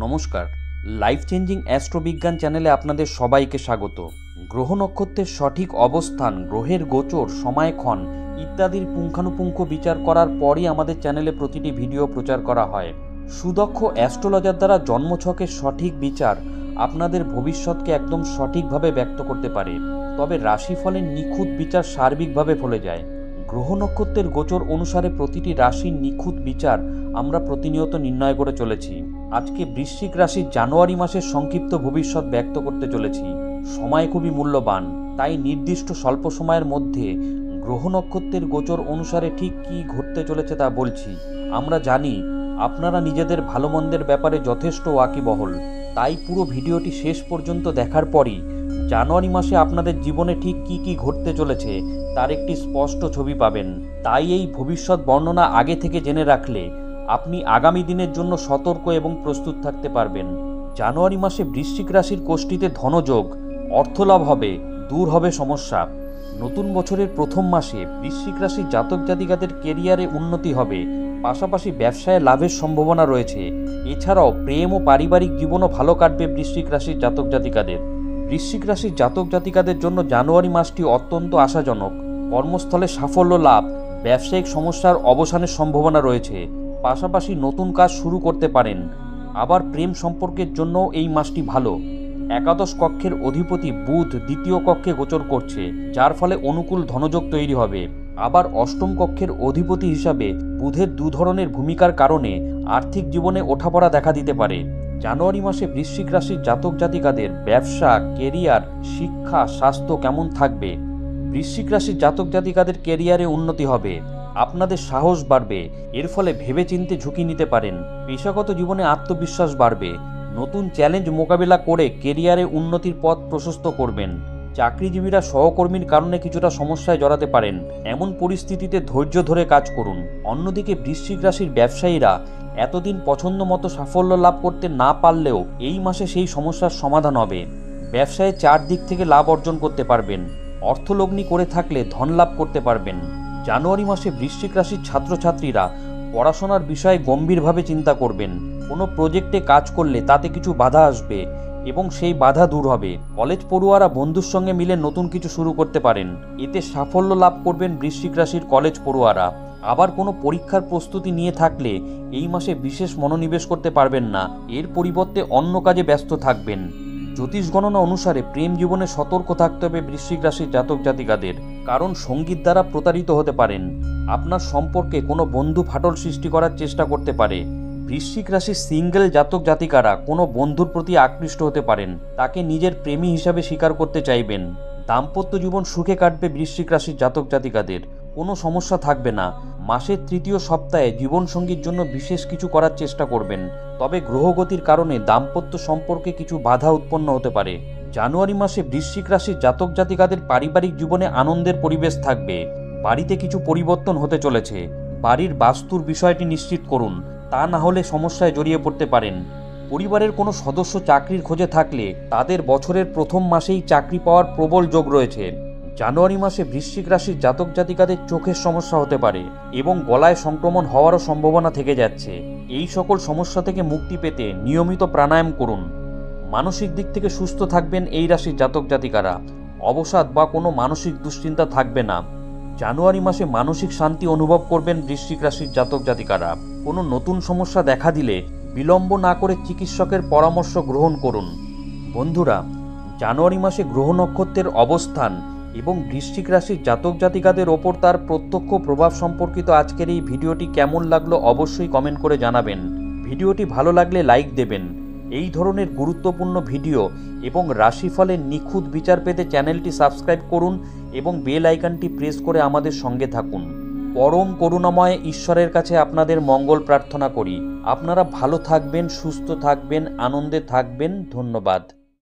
নমস্কার, life changing অ্যাস্ট্রোবিজ্ঞান চ্যানেলে আপনাদের সবাইকে স্বাগত। গ্রহ নক্ষত্রের সঠিক অবস্থান, গ্রহের গোচর, সময়ক্ষণ ইত্যাদির পুঙ্খানুপুঙ্খ বিচার করার পরই আমাদের চ্যানেলে প্রতিটি ভিডিও প্রচার করা হয়। সুদক্ষ অ্যাস্ট্রোলজার দ্বারা জন্মছকের সঠিক বিচার আপনাদের ভবিষ্যৎকে একদম সঠিকভাবে ব্যক্ত করতে পারে, তবে রাশিফলের নিখুঁত বিচার সার্বিকভাবে ফলে যায়। গ্রহ নক্ষত্রের গোচর অনুসারে প্রতিটি রাশির নিখুঁত বিচার আমরা প্রতিনিয়ত নির্ণয় করে চলেছি। আজকে বৃশ্চিক রাশির জানুয়ারি মাসের সংক্ষিপ্ত ভবিষ্যৎ ব্যক্ত করতে চলেছি। সময় খুবই মূল্যবান, তাই নির্দিষ্ট স্বল্প সময়ের মধ্যে গ্রহ নক্ষত্রের গোচর অনুসারে ঠিক কী ঘটতে চলেছে তা বলছি। আমরা জানি আপনারা নিজেদের ভালো মন্দের ব্যাপারে যথেষ্ট ওয়াকিবহল, তাই পুরো ভিডিওটি শেষ পর্যন্ত দেখার পরই জানুয়ারি মাসে আপনাদের জীবনে ঠিক কী কী ঘটতে চলেছে তার একটি স্পষ্ট ছবি পাবেন। তাই এই ভবিষ্যৎ বর্ণনা আগে থেকে জেনে রাখলে আপনি আগামী দিনের জন্য সতর্ক এবং প্রস্তুত থাকতে পারবেন। জানুয়ারি মাসে বৃশ্চিক রাশির কোষ্ঠীতে ধনযোগ, অর্থলাভ হবে, দূর হবে সমস্যা। নতুন বছরের প্রথম মাসে বৃশ্চিক রাশির জাতক জাতিকাদের কেরিয়ারে উন্নতি হবে, পাশাপাশি ব্যবসায় লাভের সম্ভাবনা রয়েছে। এছাড়াও প্রেম ও পারিবারিক জীবনও ভালো কাটবে বৃশ্চিক রাশির জাতক জাতিকাদের। বৃশ্চিক রাশির জাতক জাতিকাদের জন্য জানুয়ারি মাসটি অত্যন্ত আশাজনক। কর্মস্থলে সাফল্য লাভ, ব্যবসায়িক সমস্যার অবসানের সম্ভাবনা রয়েছে, পাশাপাশি নতুন কাজ শুরু করতে পারেন। আবার প্রেম সম্পর্কের জন্য এই মাসটি ভালো। একাদশ কক্ষের অধিপতি বুধ দ্বিতীয় কক্ষে গোচর করছে, যার ফলে অনুকূল ধনযোগ তৈরি হবে। আবার অষ্টম কক্ষের অধিপতি হিসাবে বুধের দু ধরনের ভূমিকার কারণে আর্থিক জীবনে ওঠাপড়া দেখা দিতে পারে। জানুয়ারি মাসে বৃশ্চিক রাশির জাতক জাতিকাদের ব্যবসা, কেরিয়ার, শিক্ষা, স্বাস্থ্য কেমন থাকবে? বৃশ্চিক রাশির জাতক জাতিকাদের কেরিয়ারে উন্নতি হবে, আপনাদের সাহস বাড়বে, এর ফলে ভেবেচিন্তে ঝুঁকি নিতে পারেন। পেশাগত জীবনে আত্মবিশ্বাস বাড়বে, নতুন চ্যালেঞ্জ মোকাবিলা করে কেরিয়ারে উন্নতির পথ প্রশস্ত করবেন। চাকরিজীবীরা সহকর্মীর কারণে কিছুটা সমস্যায় জড়াতে পারেন, এমন পরিস্থিতিতে ধৈর্য ধরে কাজ করুন। অন্যদিকে বৃশ্চিক রাশির ব্যবসায়ীরা এতদিন পছন্দ মতো সাফল্য লাভ করতে না পারলেও এই মাসে সেই সমস্যার সমাধান হবে। ব্যবসায় চারদিক থেকে লাভ অর্জন করতে পারবেন, অর্থলগ্নি করে থাকলে ধন লাভ করতে পারবেন। জানুয়ারি মাসে বৃশ্চিক রাশির ছাত্রছাত্রীরা পড়াশোনার বিষয়ে গম্ভীরভাবে চিন্তা করবেন। কোনো প্রজেক্টে কাজ করলে তাতে কিছু বাধা আসবে এবং সেই বাধা দূর হবে। কলেজ পড়ুয়ারা বন্ধুর সঙ্গে মিলে নতুন কিছু শুরু করতে পারেন, এতে সাফল্য লাভ করবেন বৃশ্চিক রাশির কলেজ পড়ুয়ারা। আবার কোনো পরীক্ষার প্রস্তুতি নিয়ে থাকলে এই মাসে বিশেষ মনোনিবেশ করতে পারবেন না, এর পরিবর্তে অন্য কাজে ব্যস্ত থাকবেন। জ্যোতিষ গণনা অনুসারে প্রেম জীবনে সতর্ক থাকতে হবে বৃশ্চিক রাশির জাতক জাতিকাদের, কারণ সঙ্গীত দ্বারা প্রতারিত হতে পারেন। আপনার সম্পর্কে কোনো বন্ধু ফাটল সৃষ্টি করার চেষ্টা করতে পারে। বৃশ্চিক রাশির সিঙ্গেল জাতক জাতিকারা কোনো বন্ধুর প্রতি আকৃষ্ট হতে পারেন, তাকে নিজের প্রেমী হিসাবে স্বীকার করতে চাইবেন। দাম্পত্য জীবন সুখে কাটবে বৃশ্চিক রাশির জাতক জাতিকাদের, কোনো সমস্যা থাকবে না। মাসের তৃতীয় সপ্তাহে জীবনসঙ্গীর জন্য বিশেষ কিছু করার চেষ্টা করবেন, তবে গ্রহগতির কারণে দাম্পত্য সম্পর্কে কিছু বাধা উৎপন্ন হতে পারে। জানুয়ারি মাসে বৃশ্চিক রাশির জাতক জাতিকাদের পারিবারিক জীবনে আনন্দের পরিবেশ থাকবে। বাড়িতে কিছু পরিবর্তন হতে চলেছে, বাড়ির বাস্তুর বিষয়টি নিশ্চিত করুন, তা না হলে সমস্যায় জড়িয়ে পড়তে পারেন। পরিবারের কোনো সদস্য চাকরির খোঁজে থাকলে তাদের বছরের প্রথম মাসেই চাকরি পাওয়ার প্রবল যোগ রয়েছে। জানুয়ারি মাসে বৃশ্চিক রাশির জাতক জাতিকাদের চোখের সমস্যা হতে পারে এবং গলায় সংক্রমণ হওয়ারও সম্ভাবনা থেকে যাচ্ছে। এই সকল সমস্যা থেকে মুক্তি পেতে নিয়মিত প্রাণায়াম করুন। মানসিক দিক থেকে সুস্থ থাকবেন এই রাশির জাতক জাতিকারা, অবসাদ বা কোনো মানসিক দুশ্চিন্তা থাকবে না। জানুয়ারি মাসে মানসিক শান্তি অনুভব করবেন বৃশ্চিক রাশির জাতক জাতিকারা। কোনো নতুন সমস্যা দেখা দিলে বিলম্ব না করে চিকিৎসকের পরামর্শ গ্রহণ করুন। বন্ধুরা, জানুয়ারি মাসে গ্রহ নক্ষত্রের অবস্থান এবং বৃশ্চিক রাশির জাতক জাতিকাদের ওপর তার প্রত্যক্ষ প্রভাব সম্পর্কিত আজকের এই ভিডিওটি কেমন লাগলো অবশ্যই কমেন্ট করে জানাবেন। ভিডিওটি ভালো লাগলে লাইক দেবেন। এই ধরনের গুরুত্বপূর্ণ ভিডিও এবং রাশিফলের নিখুঁত বিচার পেতে চ্যানেলটি সাবস্ক্রাইব করুন এবং বেল আইকনটি প্রেস করে আমাদের সঙ্গে থাকুন। পরম করুণাময় ঈশ্বরের কাছে আপনাদের মঙ্গল প্রার্থনা করি। আপনারা ভালো থাকবেন, সুস্থ থাকবেন, আনন্দে থাকবেন। ধন্যবাদ।